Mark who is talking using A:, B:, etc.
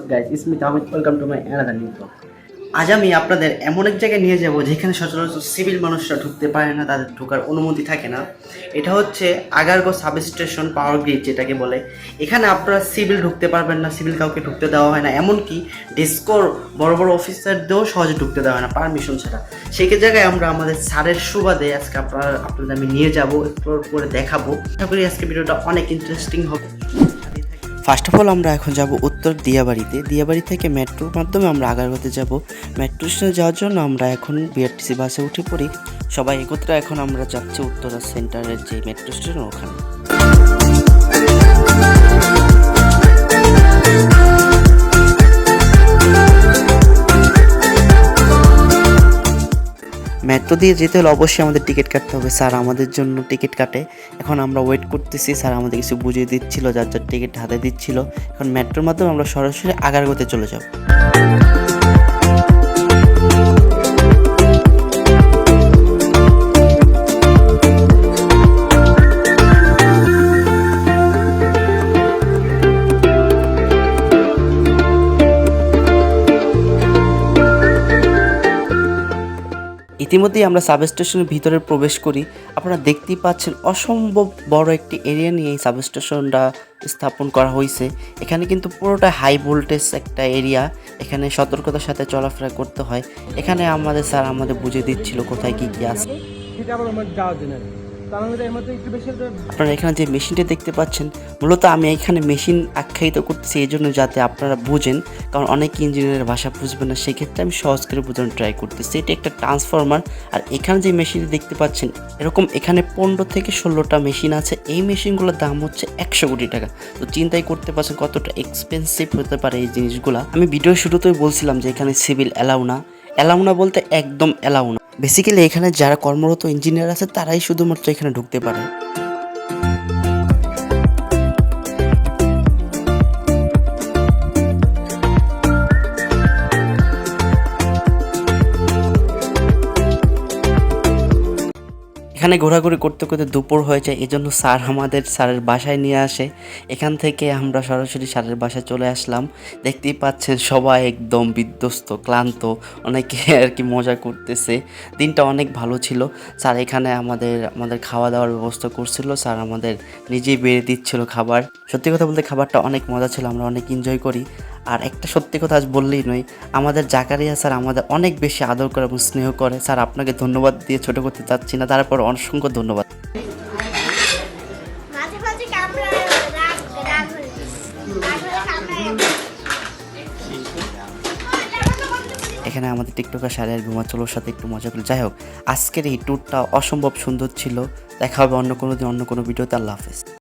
A: guys, it's me Tamit. Welcome to my another new vlog. আজ আমি আপনাদের এমন এক জায়গায় নিয়ে যাব যেখানে সচরাচর সিভিল মানুষরা ঢুকতে পারে না, তাদের ঢোকার অনুমতি থাকে না। এটা হচ্ছে আগারগো সাব স্টেশন পাওয়ার গ্রিড যেটাকে বলে। এখানে আপনারা সিভিল ঢুকতে পারবেন না, সিভিল কাউকে ঢুকতে দেওয়া হয় না, এমনকি ডেস্কোর বড় বড় অফিসারদেরও সহজে ঢুকতে দেওয়া হয় না পারমিশন ছাড়া। সেই জায়গায় আমরা আমাদের স্যারের সুবাদে আজকে আপনাদের আমি নিয়ে যাব, এক্সপ্লোর করে দেখাবো। আশা করি আজকে ভিডিওটা অনেক ইন্টারেস্টিং হবে। ফার্স্ট অফ অল আমরা এখন যাব উত্তর দিয়াবাড়িতে। দিয়াবাড়ি থেকে মেট্রোর মাধ্যমে আমরা আগারগাঁওতে যাব। মেট্রো স্টেশনে যাওয়ার জন্য আমরা এখন বিআরটিসি বাসে উঠে পড়ি। সবাই একত্রে এখন আমরা যাচ্ছি উত্তরা সেন্টারের যে মেট্রো স্টেশন ওখানে। মেট্রো দিয়ে যেতে হলে অবশ্যই আমাদের টিকিট কাটতে হবে। স্যার আমাদের জন্য টিকিট কাটে। এখন আমরা ওয়েট করতেছি, স্যার আমাদের কিছু বুঝিয়ে দিচ্ছিল, যার যার টিকিট হাতে দিচ্ছিল। এখন মেট্রোর মাধ্যমে আমরা সরাসরি আগারগাঁওতে চলে যাব। ইতিমধ্যেই আমরা সাব স্টেশনের ভিতরে প্রবেশ করি। আপনারা দেখতেই পাচ্ছেন অসম্ভব বড় একটি এরিয়া নিয়ে এই সাব স্টেশনটা স্থাপন করা হয়েছে। এখানে কিন্তু পুরোটা হাই ভোল্টেজ একটা এরিয়া, এখানে সতর্কতার সাথে চলাফেরা করতে হয়। এখানে আমাদের স্যার আমাদের বুঝিয়ে দিচ্ছিল কোথায় কী কী আছে। আপনারা এখানে যে মেশিনটা দেখতে পাচ্ছেন, মূলত আমি এখানে মেশিন আখ্যায়িত করতেছি এই জন্য যাতে আপনারা বুঝেন, কারণ অনেক ইঞ্জিনিয়ারের ভাষা বুঝবেন না, সেক্ষেত্রে আমি সহজ করে বোঝানোর ট্রাই করতেছি। এটা একটা ট্রান্সফরমার। আর এখানে যে মেশিনটি দেখতে পাচ্ছেন, এরকম এখানে 15 থেকে 16টা মেশিন আছে। এই মেশিনগুলোর দাম হচ্ছে 100 কোটি টাকা। তো চিন্তাই করতে পারছেন কতটা এক্সপেন্সিভ হতে পারে এই জিনিসগুলো। আমি ভিডিও শুরুতেই বলছিলাম যে এখানে সিভিল অ্যালাউ না বলতে একদম অ্যালাউ না। বেসিক্যালি এখানে যারা কর্মরত ইঞ্জিনিয়ার আছে তারাই শুধুমাত্র এখানে ঢুকতে পারে। এখানে ঘোরাঘুরি করতে করতে দুপুর হয়ে যায়, এজন্য স্যার আমাদের স্যারের বাসায় নিয়ে আসে। এখান থেকে আমরা সরাসরি স্যারের বাসায় চলে আসলাম। দেখতেই পাচ্ছেন সবাই একদম বিধ্বস্ত, ক্লান্ত, অনেকে আর কি মজা করতেছে। দিনটা অনেক ভালো ছিল। স্যার এখানে আমাদের খাওয়া দাওয়ার ব্যবস্থা করছিল, স্যার আমাদের নিজেই বেড়ে দিচ্ছিল খাবার। সত্যি কথা বলতে খাবারটা অনেক মজা ছিল, আমরা অনেক এনজয় করি। আর একটা সত্যি কথা আজ বললেই নয়, আমাদের জাকারিয়া স্যার আমাদের অনেক বেশি আদর করে এবং স্নেহ করে। স্যার আপনাকে ধন্যবাদ দিয়ে ছোটো করতে চাচ্ছি না, তারপর অসংখ্য ধন্যবাদ। এখানে আমাদের টিকটকার সারিয়ার ঘুমাচলোর সাথে একটু মজা করি। যাই হোক, আজকের এই ট্যুরটা অসম্ভব সুন্দর ছিল। দেখা হবে অন্য কোনো দিন অন্য কোনো ভিডিওতে। আল্লাহ হাফেজ।